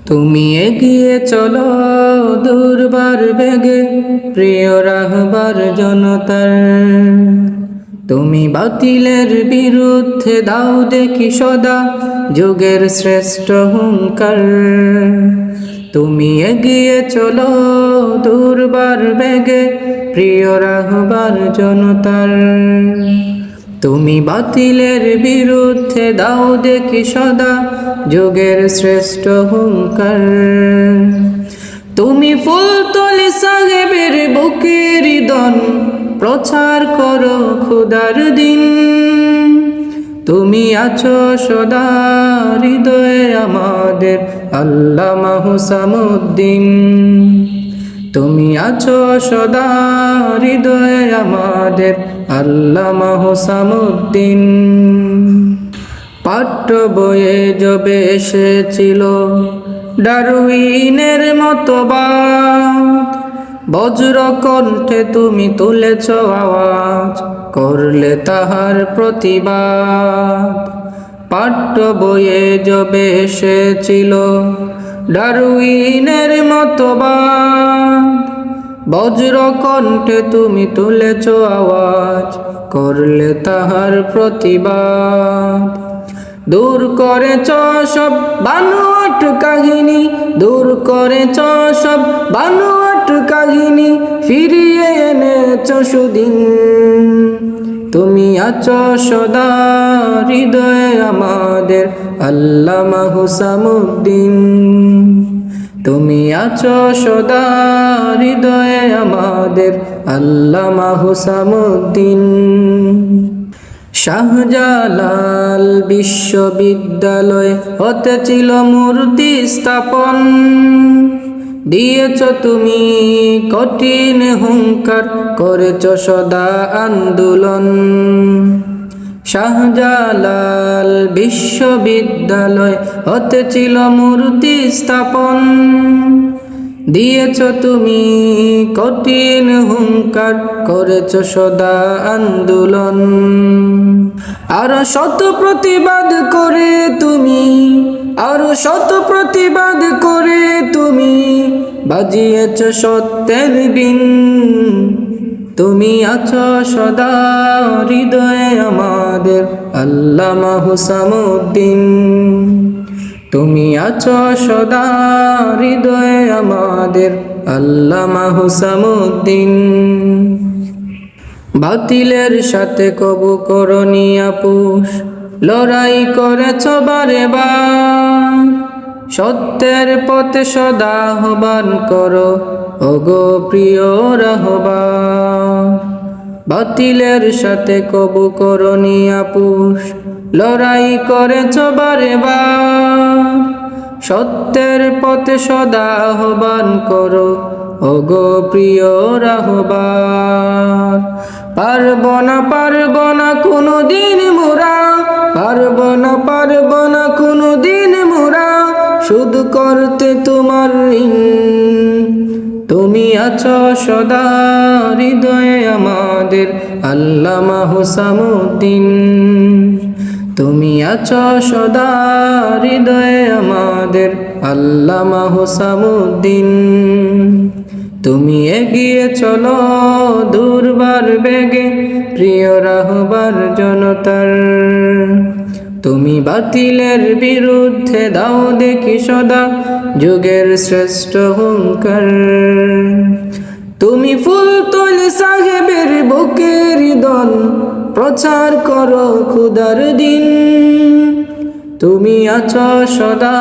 তুমি এগিয়ে চলো দুর্বার বেগে প্রিয় রাহবার জনতার। তুমি বাতিলের বিরুদ্ধে দাও দেখি সদা যুগের শ্রেষ্ঠ হুঙ্কার। তুমি এগিয়ে চলো দুর্বার বেগে প্রিয় রাহবার জনতার। তুমি বাতিলের বিরুদ্ধে দাও দেখি সদা যুগের শ্রেষ্ঠ হুঙ্কার। তুমি ফুলতলি সাহেবের বুকের দন প্রচার করো খোদার দিন। তুমি আছো সদা হৃদয়ে আমাদের আল্লামা হুসামুদ্দিন। তুমি আছো সদা হৃদয়ে আমাদের আল্লামা হুসামুদ্দিন। পাঠ্য বইয়ে যবে এসেছিল ডারউইনের মতবাদ, বজ্র কণ্ঠে তুমি তুলেছ আওয়াজ, করলে তাহার প্রতিবাদ। পাঠ্য বইয়ে যবে এসেছিল ডারউইনের মতবাদ, বজ্র কণ্ঠে তুমি তুলেছ আওয়াজ, করলে তাহার প্রতিবাদ। দূর করেছ সব বানোয়াট কাহিনী, দূর করেছ সব বানোয়াট কাহিনী, ফিরিয়ে এনেছ সুদিন। তুমি আছো সদা হৃদয়ে আমাদের আল্লামা হুসামুদ্দিন। তুমি আছো সদা হৃদয়ে আমাদের আল্লামা হুসামুদ্দিন। শাহজালাল বিশ্ববিদ্যালয় হতে ছিল মূর্তি স্থাপন, দিয়েছ তুমি কঠিন হুঙ্কার, করেছ সদা আন্দোলন। শাহজালাল বিশ্ববিদ্যালয় হতে ছিল মূর্তি স্থাপন, দিয়েছ তুমি কঠিন হুঙ্কার, করেছ সদা আন্দোলন। আর শত প্রতিবাদ করে তুমি, আর শত প্রতিবাদ করে তুমি বাজিয়েছ সত্যের বিন। তুমি আছো সদা হৃদয়ে আমাদের আল্লামা হুসামুদ্দিন। তুমি আছো সদা হৃদয়ে আমাদের আল্লামা হুসামুদ্দিন। বাতিলের সাথে কবু করনি আপোষ, লড়াই করেছ বারে বার, সত্যের পথে সদা আহ্বান করো ওগো প্রিয় রাহবার। বাতিলের সাথে কবু করনি আপোষ, লড়াই করেছ বারে বার, সত্যের পথে সদা আহ্বান করো ওগো প্রিয় রাহবার। পারব না কোনোদিন মোরা, পারব না কোনোদিন মোরা শুধু করতে তোমার ঋণ। তুমি আছো সদা হৃদয়ে আমাদের আল্লামা হুসামুদ্দিন। তুমি আছো সদা হৃদয়ে আমাদের আল্লামা হুসামুদ্দিন। তুমি এগিয়ে চলো দুর্বার বেগে প্রিয় রাহবার জনতার। তুমি বাতিলের বিরুদ্ধে দাও দেখি সদা যুগের শ্রেষ্ঠ হুঙ্কার। তুমি ফুলতলি সাহেবের বুকের দন প্রচার করো খোদার দিন। তুমি আছো সদা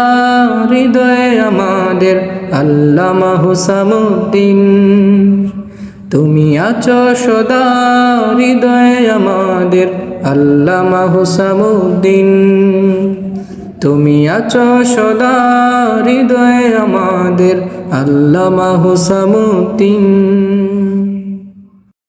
হৃদয়ে আমাদের আল্লামা হুসামুদ্দিন। তুমি আছো সদা হৃদয়ে আমাদের আল্লামা হুসামুদ্দিন। তুমি আছো সদা হৃদয়ে আমাদের আল্লামা হুসামুদ্দিন।